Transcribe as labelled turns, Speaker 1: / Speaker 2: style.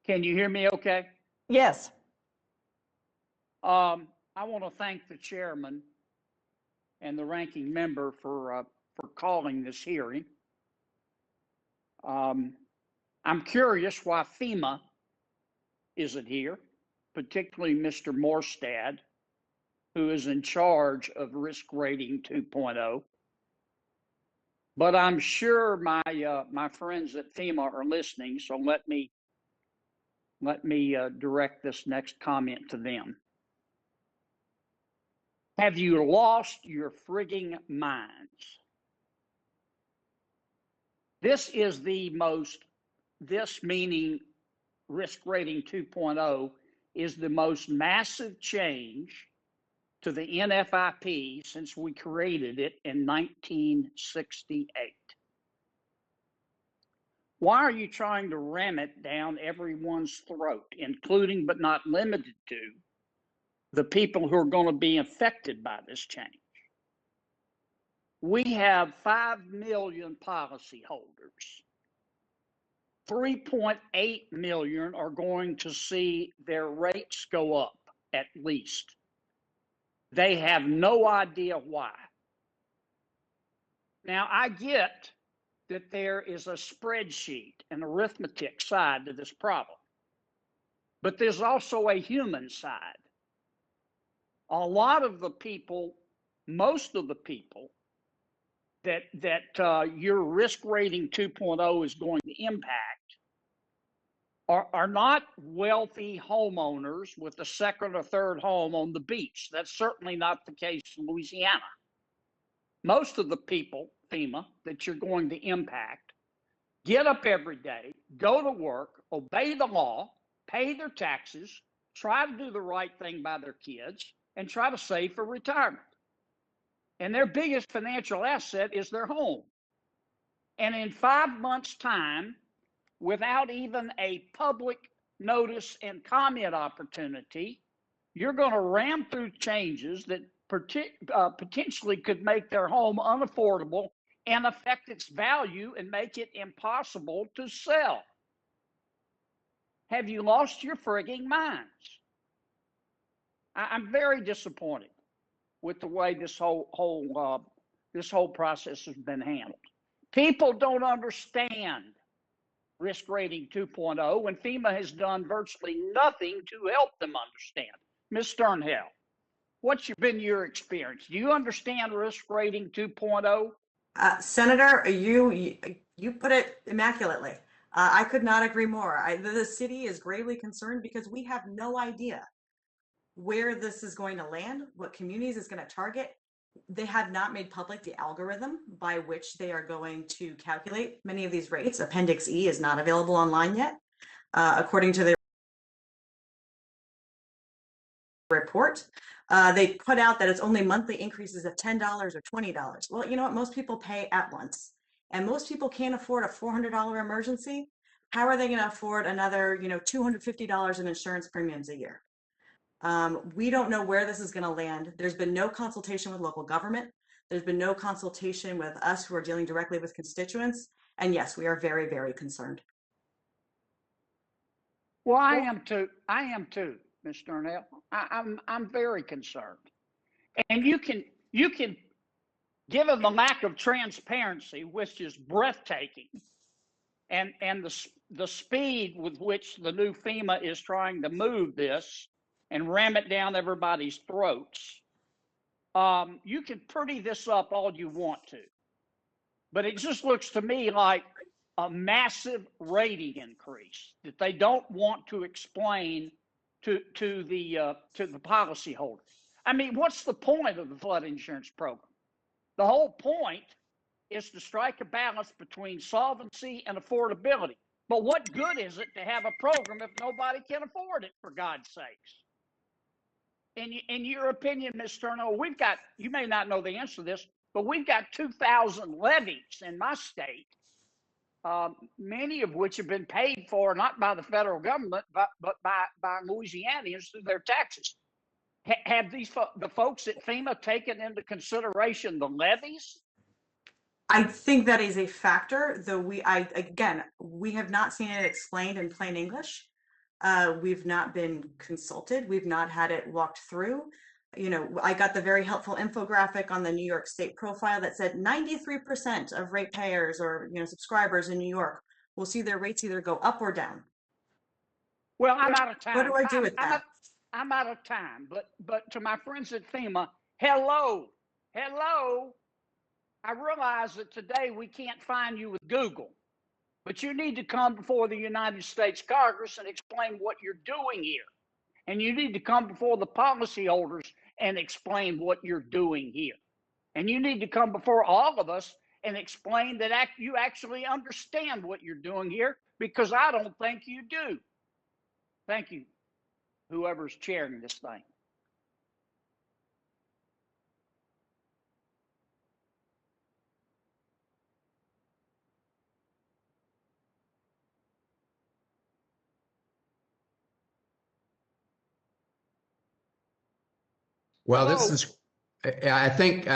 Speaker 1: Can you hear me okay?
Speaker 2: Yes.
Speaker 1: I want to thank the chairman and the ranking member for calling this hearing. I'm curious why FEMA isn't here, particularly Mr. Morstad, who is in charge of Risk Rating 2.0. But I'm sure my friends at FEMA are listening, so let me direct this next comment to them. Have you lost your frigging minds? This is this meaning Risk Rating 2.0 is the most massive change to the NFIP since we created it in 1968. Why are you trying to ram it down everyone's throat, including but not limited to the people who are going to be affected by this change? We have 5 million policyholders. 3.8 million are going to see their rates go up, at least. They have no idea why. Now, I get that there is a spreadsheet, an arithmetic side to this problem, but there's also a human side. A lot of the people, most of the people that your Risk Rating 2.0 is going to impact are not wealthy homeowners with a second or third home on the beach. That's certainly not the case in Louisiana. Most of the people, FEMA, that you're going to impact get up every day, go to work, obey the law, pay their taxes, try to do the right thing by their kids, and try to save for retirement. And their biggest financial asset is their home. And in 5 months' time, without even a public notice and comment opportunity, you're going to ram through changes that potentially could make their home unaffordable and affect its value and make it impossible to sell. Have you lost your frigging minds? I'm very disappointed with the way this whole process has been handled. People don't understand Risk Rating 2.0, and FEMA has done virtually nothing to help them understand. Ms. Sternhell, what's been your experience? Do you understand Risk Rating 2.0?
Speaker 2: Senator, you put it immaculately. I could not agree more. The city is gravely concerned because we have no idea where this is going to land, what communities it's going to target. They have not made public the algorithm by which they are going to calculate many of these rates. Appendix E is not available online yet. According to their report, they put out that it's only monthly increases of $10 or $20. Well, you know what? Most people pay at once, and most people can't afford a $400 emergency. How are they going to afford another, $250 in insurance premiums a year? We don't know where this is going to land. There's been no consultation with local government. There's been no consultation with us who are dealing directly with constituents. And yes, we are very, very concerned.
Speaker 1: Well, I am too. Ms. Sternhell. I'm very concerned. And you can, given the lack of transparency, which is breathtaking, and the speed with which the new FEMA is trying to move this and ram it down everybody's throats, you can pretty this up all you want to. But it just looks to me like a massive rating increase that they don't want to explain to the policyholders. I mean, what's the point of the flood insurance program? The whole point is to strike a balance between solvency and affordability. But what good is it to have a program if nobody can afford it, for God's sakes? In your opinion, Ms. Sternhell, you may not know the answer to this, but we've got 2,000 levies in my state, many of which have been paid for not by the federal government, but by Louisianians through their taxes. Have the folks at FEMA taken into consideration the levies?
Speaker 2: I think that is a factor, though we have not seen it explained in plain English. We've not been consulted. We've not had it walked through. You know, I got the very helpful infographic on the New York State profile that said 93% of ratepayers or, you know, subscribers in New York will see their rates either go up or down.
Speaker 1: Well, I'm out of
Speaker 2: What
Speaker 1: time.
Speaker 2: do I do with that?
Speaker 1: I'm out of time. But to my friends at FEMA, hello, hello. I realize that today we can't find you with Google, but you need to come before the United States Congress and explain what you're doing here. And you need to come before the policyholders and explain what you're doing here. And you need to come before all of us and explain that you actually understand what you're doing here, because I don't think you do. Thank you, whoever's chairing this thing.
Speaker 3: Well,
Speaker 1: Hello?
Speaker 3: this is, I think